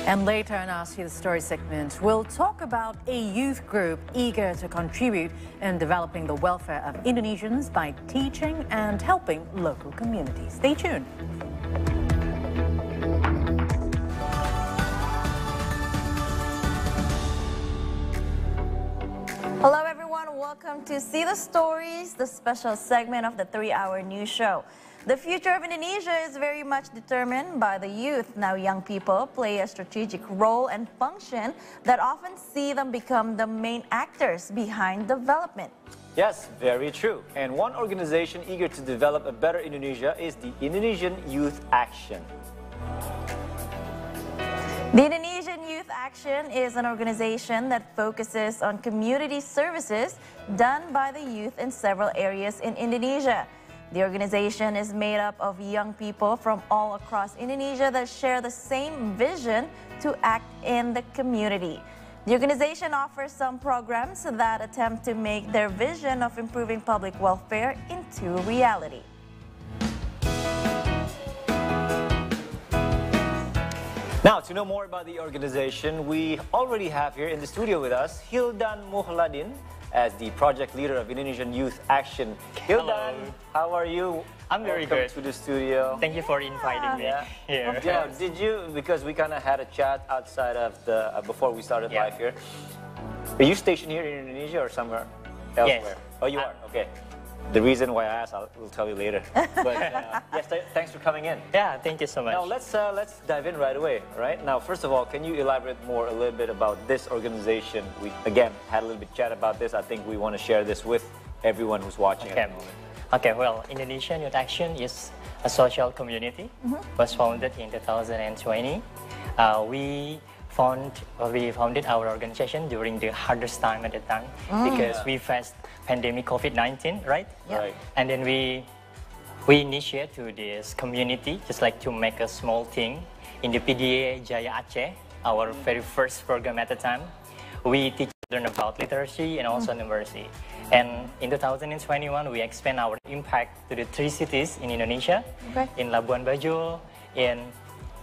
And later in our See the Story segment, we'll talk about a youth group eager to contribute in developing the welfare of Indonesians by teaching and helping local communities. Stay tuned. Hello everyone, welcome to See the Stories, the special segment of the 3-hour news show. The future of Indonesia is very much determined by the youth. Now young people play a strategic role and function that often see them become the main actors behind development. Yes, very true. And one organization eager to develop a better Indonesia is the Indonesian Youth Action. The Indonesian Youth Action is an organization that focuses on community services done by the youth in several areas in Indonesia. The organization is made up of young people from all across Indonesia that share the same vision to act in the community. The organization offers some programs that attempt to make their vision of improving public welfare into reality. Now, to know more about the organization, we already have here in the studio with us Hildan Muhladin as the project leader of Indonesian Youth Action. Hildan, how are you? I'm very good. Welcome to the studio. Thank you for inviting me here. Yeah, did you, because we kind of had a chat outside of the, before we started live here. Are you stationed here in Indonesia or somewhere elsewhere? Yes. Oh, you are? Okay. The reason why I asked, we'll tell you later. But yes, thanks for coming in. Yeah, thank you so much. Now let's dive in right away. Right now, first of all, can you elaborate more a little bit about this organization? We again had a little bit chat about this. I think we want to share this with everyone who's watching at the moment. Okay, well, Indonesian Youth Action is a social community. Was founded in 2020. We founded our organization during the hardest time at the time because we faced pandemic COVID-19, right? Yeah. Right. And then we initiate to this community just like to make a small thing in the PDA Jaya Aceh, our very first program at the time. We teach children about literacy and also numeracy. And in 2021, we expand our impact to the 3 cities in Indonesia, in Labuan Bajo, in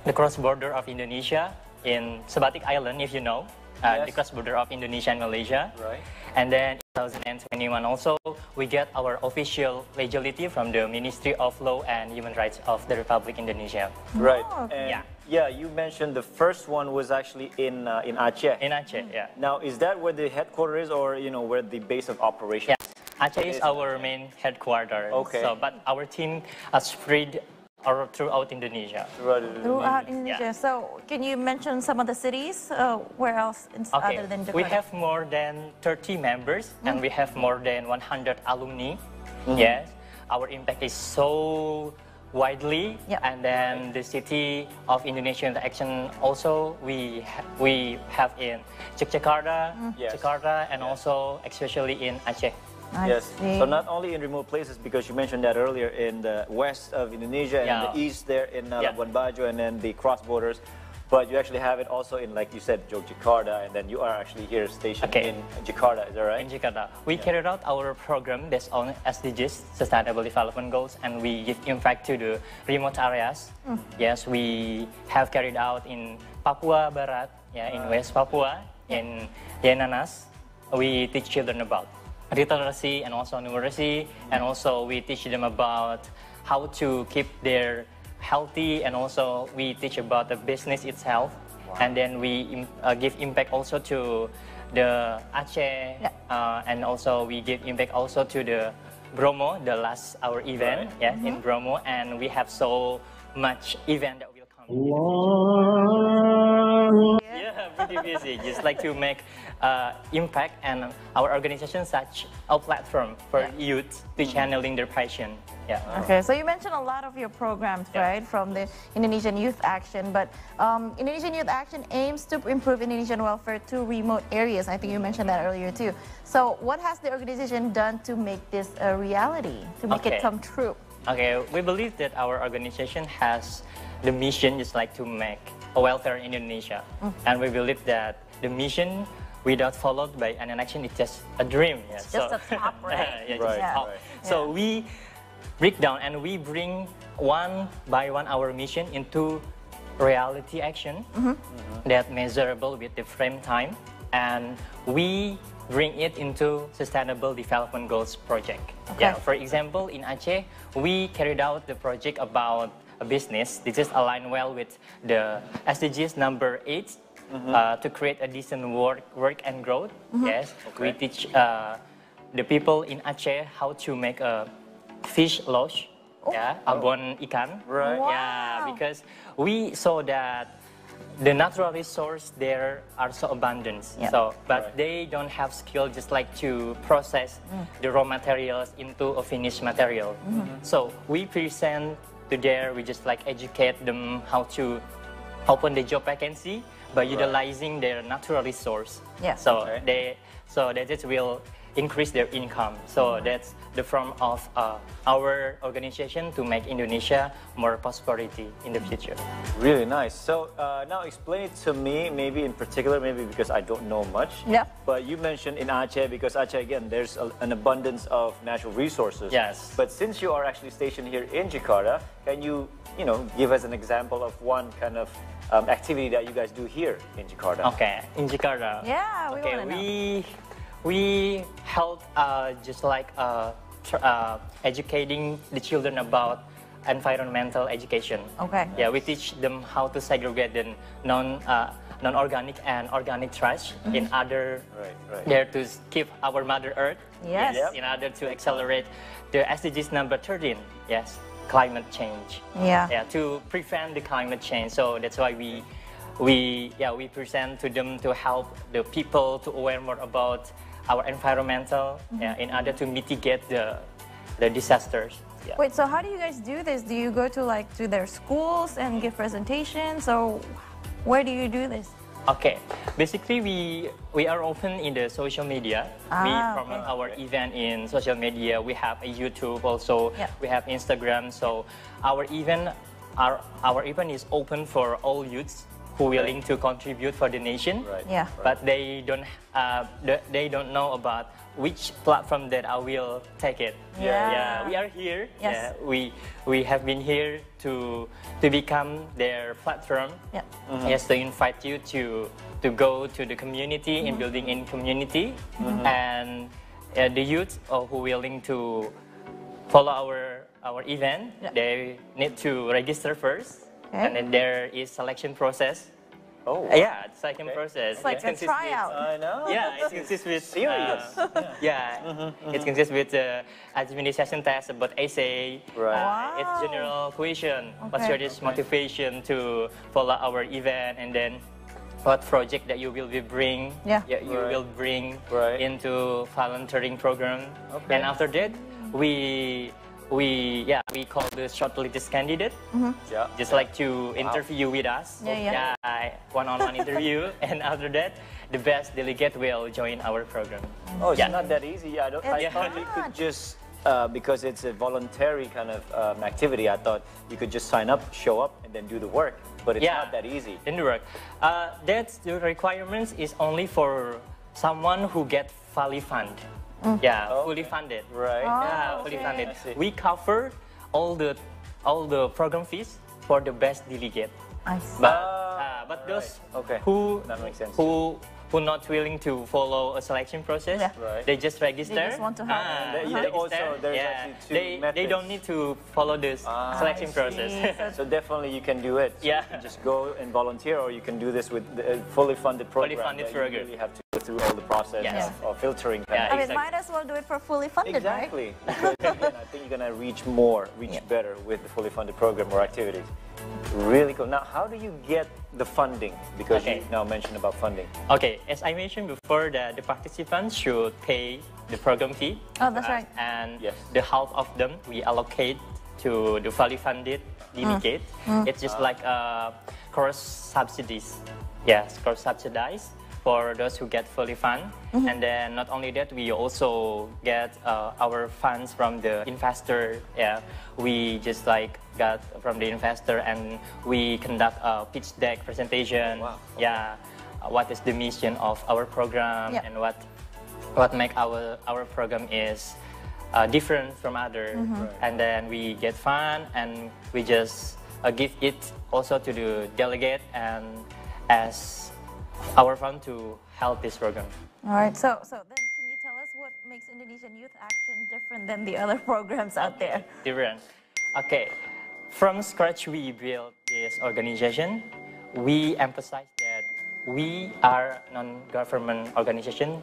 the cross-border of Indonesia, in Sebatik Island, if you know, the cross-border of Indonesia and Malaysia. Right. And then in 2021 also, we get our official legality from the Ministry of Law and Human Rights of the Republic Indonesia. Right. Oh, okay. And yeah, you mentioned the first one was actually in Aceh. In Aceh, yeah. Now, is that where the headquarters is, or where the base of operations? Yeah, Aceh is our main headquarters. Okay. So, but our team are spread throughout Indonesia. Throughout Indonesia. Yeah. So, can you mention some of the cities? Where else other than Jakarta? We have more than 30 members and we have more than 100 alumni. Yes, our impact is so widely. And then the city of Indonesian Action also we have in Jakarta, Jakarta, and also especially in Aceh. Yes, so not only in remote places, because you mentioned that earlier, in the west of Indonesia and the east there in Labuan Bajo, and then the cross borders, but you actually have it also in, like you said, Yogyakarta, and then you are actually here stationed in Jakarta, is that right? In Jakarta. We carried out our program based on SDGs, Sustainable Development Goals, and we give impact to the remote areas. Yes, we have carried out in Papua Barat, in West Papua, in Yenanas. We teach children about literacy and also numeracy, and also we teach them about how to keep their healthy, and also we teach about the business itself. And then we give impact also to the Aceh, and also we give impact also to the Bromo, the last our event in Bromo, and we have so much event that will come. Yeah, pretty busy. Just like to make impact, and our organization such a platform for youth to channeling their passion. Okay, so you mentioned a lot of your programs, right, from the Indonesian Youth Action, but Indonesian Youth Action aims to improve Indonesian welfare to remote areas. I think you mentioned that earlier too. So what has the organization done to make this a reality, to make it come true? Okay, we believe that our organization has the mission just like to make a welfare in Indonesia. And we believe that the mission without followed by an action is just a dream. It's just a top, right? So we break down and we bring one by one our mission into reality action that measurable with the frame time, and we bring it into Sustainable Development Goals project. Okay. Yeah, for example, in Aceh, we carried out the project about a business. This is aligned well with the SDGs number 8, to create a decent work and growth. Yes, we teach the people in Aceh how to make a fish lodge. Yeah, abon ikan. Right. Yeah, because we saw that the natural resource there are so abundant. So, but they don't have skill just like to process the raw materials into a finished material. So we present to there, we just like educate them how to open the job vacancy by utilizing their natural resource. So that will increase their income. So that's the form of our organization to make Indonesia more prosperity in the future. Really nice. So now explain it to me, maybe in particular, maybe because I don't know much. Yeah. But you mentioned in Aceh, because Aceh, again, there's an abundance of natural resources. Yes. But since you are actually stationed here in Jakarta, can you, give us an example of one kind of activity that you guys do here in Jakarta? Okay, in Jakarta. Yeah, we want to know. We help just like educating the children about environmental education. Okay. Yeah, we teach them how to segregate the non-organic and organic trash in order there to keep our Mother Earth. Yes. In order to accelerate the SDGs number 13. Yes, climate change. Yeah. To prevent the climate change. So that's why we present to them to help the people to aware more about our environmental in order to mitigate the disasters. Yeah. Wait, so how do you guys do this? Do you go to their schools and give presentations, or where do you do this? Okay, basically we are open in the social media. We promote our event in social media. We have a YouTube also. We have Instagram. So our event is open for all youths who willing to contribute for the nation. Yeah. But they don't know about which platform that I will take it. Yeah. We are here. Yes. We have been here to become their platform. Yes, to invite you to go to the community in building in community, and the youth who willing to follow our event, they need to register first. And then there is selection process. Oh. Yeah, selection process. It's like a tryout. I know. Yeah, it consists with serious. It consists with administration test about essay. Right. It's general question. What's your motivation to follow our event, and then what project that you will be bring? You will bring into volunteering program. And after that, we call the shortlisted candidate. Just like to interview with us. One-on-one interview, and after that, the best delegate will join our program. Oh, it's not that easy. I thought you could just because it's a voluntary kind of activity. I thought you could just sign up, show up, and then do the work. But it's not that easy. In the work, that's the requirements is only for someone who get fully funded. Fully funded. Fully funded. We cover all the program fees for the best delegate. I see. But those who not willing to follow a selection process, they just register. They just want to help. They don't need to follow this selection process. So definitely you can do it. So you can just go and volunteer, or you can do this with a fully funded program. You really have to go through all the process of filtering. I mean, might as well do it for fully funded, exactly. Because again, I think you're going to reach better with the fully funded program or activities. Really cool. Now, how do you get the funding? Because you now mentioned about funding. Okay, as I mentioned before, the participants should pay the program fee. Oh, that's right. And the half of them we allocate to the fully funded delegate. It's just like cross subsidies. Yes, cross subsidized for those who get fully funded. And then not only that, we also get our funds from the investor. We just like got from the investor, and we conduct a pitch deck presentation. What is the mission of our program, and what make our program is different from other. And then we get fund, and we just give it also to the delegate and as our fund to help this program. All right, so then can you tell us what makes Indonesian Youth Action different than the other programs out there? Different. Okay, from scratch we built this organization. We emphasize that we are a non-government organization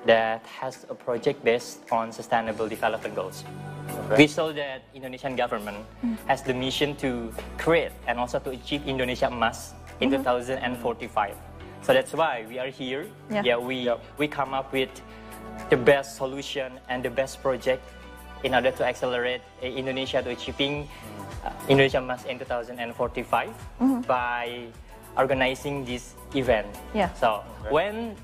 that has a project based on sustainable development goals. Okay. We saw that Indonesian government has the mission to create and also to achieve Indonesia Emas in 2045. So that's why we are here. We come up with the best solution and the best project in order to accelerate Indonesia to achieving Indonesia Emas in 2045 by organizing this event. So when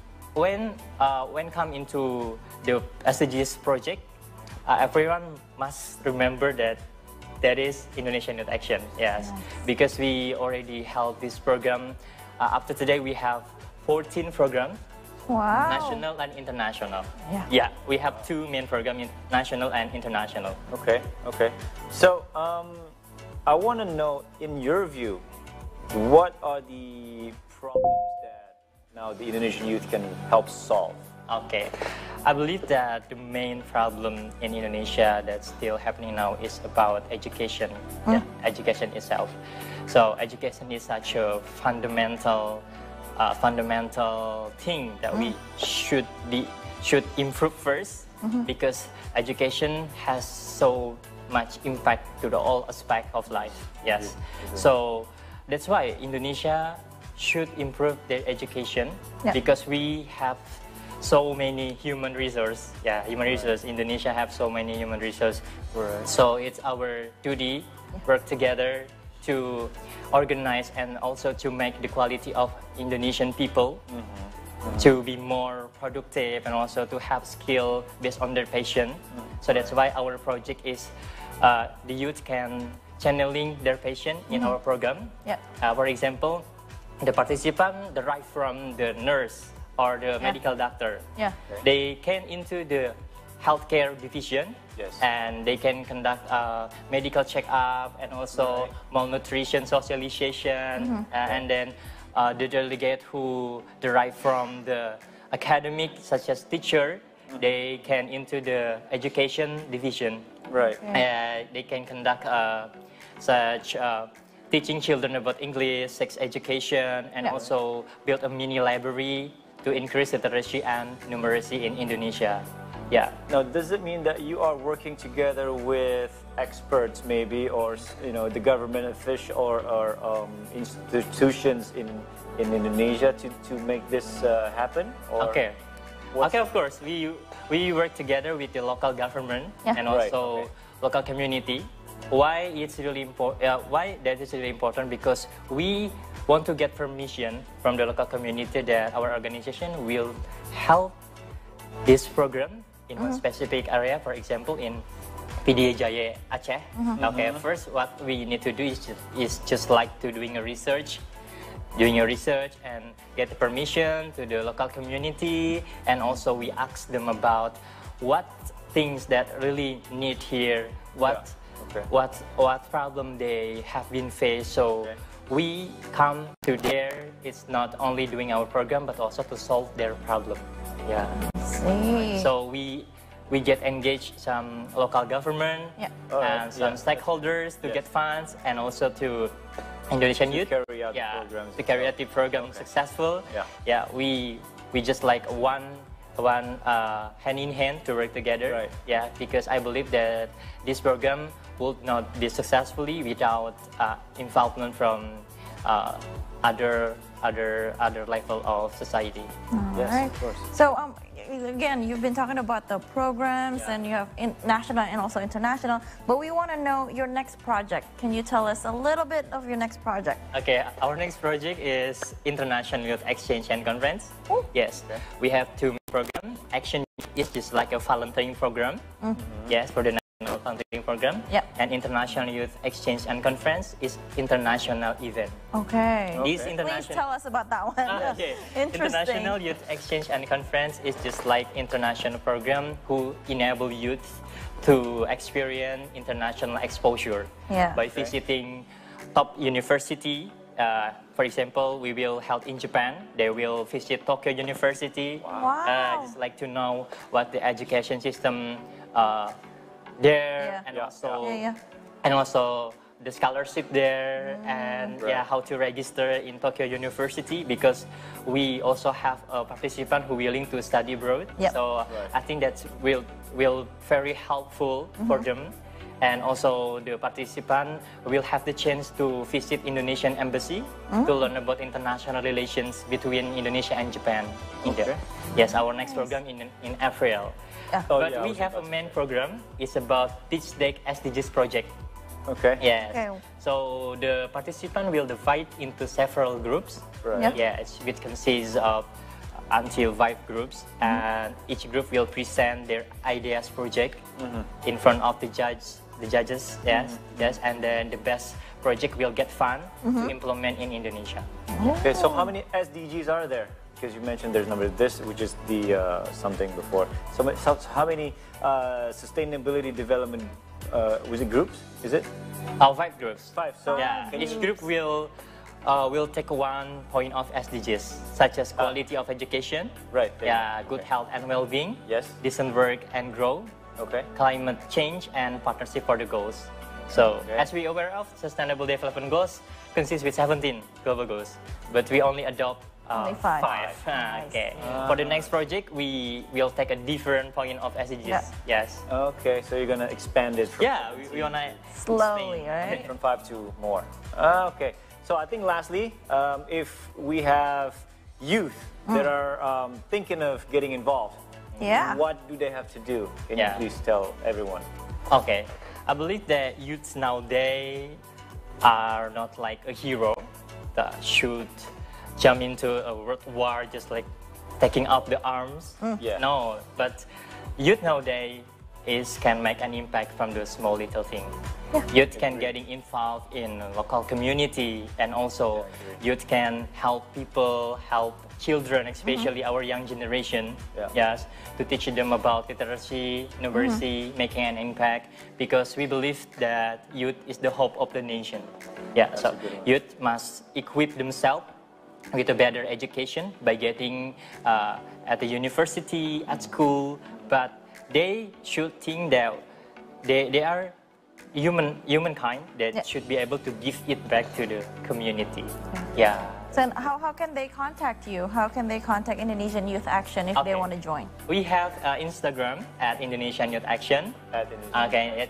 come into the SDGs project, everyone must remember that that is Indonesian Youth Action. Yes, because we already held this program. Up to today, we have 14 programs. Wow. National and international. Yeah, we have two main programs, national and international. Okay. So I want to know, in your view, what are the problems that now the Indonesian youth can help solve? Okay, I believe that the main problem in Indonesia that's still happening now is about education, education itself. So education is such a fundamental thing that we should improve first, because education has so much impact to the all aspect of life. Yes, so that's why Indonesia should improve their education, because we have so many human resources. Indonesia have so many human resources. So it's our duty work together to organize and also to make the quality of Indonesian people to be more productive and also to have skill based on their passion. So that's why our project is the youth can channeling their passion in our program. For example, the participant derive from the nurse or the medical doctor. They came into the healthcare division and they can conduct medical checkup and also malnutrition socialization, and then the delegate who derive from the academic such as teacher, they can into the education division. They can conduct such teaching children about English, sex education, and also build a mini library to increase literacy and numeracy in Indonesia. Now, does it mean that you are working together with experts, maybe, or the government official or institutions in Indonesia to make this happen? Or okay, of course, we work together with the local government and also local community. Why it's really important? Why that is really important? Because we want to get permission from the local community that our organization will help this program in one specific area. For example, in PDA Jaya Aceh. Okay, first what we need to do is just like to doing a research and get the permission to the local community, and also we ask them about what things that really need here, what problem they have been faced. So we come to there. It's not only doing our program but also to solve their problem. So we get engaged some local government and some stakeholders to get funds, and also to Indonesian youth to carry out the program successful. We just like one hand in hand to work together. Because I believe that this program would not be successfully without involvement from other level of society. Of course. So again, you've been talking about the programs and you have national and also international, but we want to know your next project. Can you tell us a little bit of your next project? Okay, our next project is International Youth Exchange and Conference. Yes, we have two programs. Action is just like a volunteering program. Yes, for the national volunteering program. And International Youth Exchange and Conference is international event. Please tell us about that one. International Youth Exchange and Conference is just like international program who enable youth to experience international exposure by visiting top university. For example, we will held in Japan. They will visit Tokyo University. Wow. Just like to know what the education system there, and also the scholarship there, and how to register in Tokyo University, because we also have a participant who willing to study abroad. So I think that will very helpful for them. And also the participant will have the chance to visit Indonesian embassy to learn about international relations between Indonesia and Japan. Yes, our next program in April. But we have a main program. It's about Teach Deck SDGs project. Okay. Yes. So the participant will divide into several groups. Yes, which consists of until 5 groups, and each group will present their ideas project in front of the judges. And then the best project will get fund to implement in Indonesia. Okay, so how many SDGs are there? Because you mentioned there's number this, which is the something before. So how many sustainability development was it groups? Is it? 5 groups. 5. So each group will take one point of SDGs, such as quality of education, good health and well-being, decent work and growth, climate change, and partnership for the goals. So as we aware of, Sustainable Development Goals consist with 17 global goals, but we only adopt only 5. For the next project, we will take a different point of SDGs. Yes. Okay, so you're gonna expand it. From we wanna slowly, right? From 5 to more. Okay. So I think lastly, if we have youth that are thinking of getting involved, what do they have to do? Can you please tell everyone? Okay, I believe that youths nowadays are not like a hero that should jump into a world war just like taking up the arms. No, but youth nowadays can make an impact from the small little thing. Youth can getting involved in local community, and also youth can help people, help children, especially our young generation, to teach them about literacy, numeracy, making an impact, because we believe that youth is the hope of the nation. So youth must equip themselves with a better education by getting at the university, at school, but they should think that they are humankind that should be able to give it back to the community. So how can they contact you? How can they contact Indonesian Youth Action if they want to join? We have Instagram at Indonesian Youth Action. At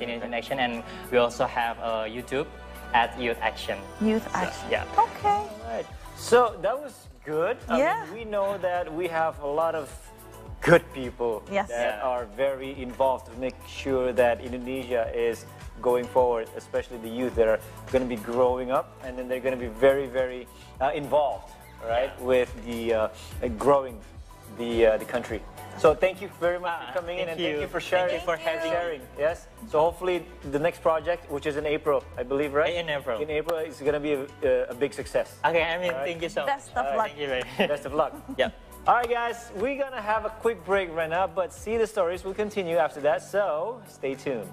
Indonesian Action, and we also have YouTube at Youth Action. Youth Action. Okay. All right. So that was good. I mean, we know that we have a lot of good people that are very involved to make sure that Indonesia is going forward, especially the youth that are going to be growing up, and then they're going to be very, very involved, with the growing the country. So thank you very much for coming in, and thank you for sharing. Thank you for sharing. Yes. So hopefully the next project, which is in April, I believe, right? In April. In April, it's going to be a big success. Okay. I mean, thank you so much. Best of luck. Thank you very Best of luck. All right, guys, we're going to have a quick break right now, but see the stories will continue after that, so stay tuned.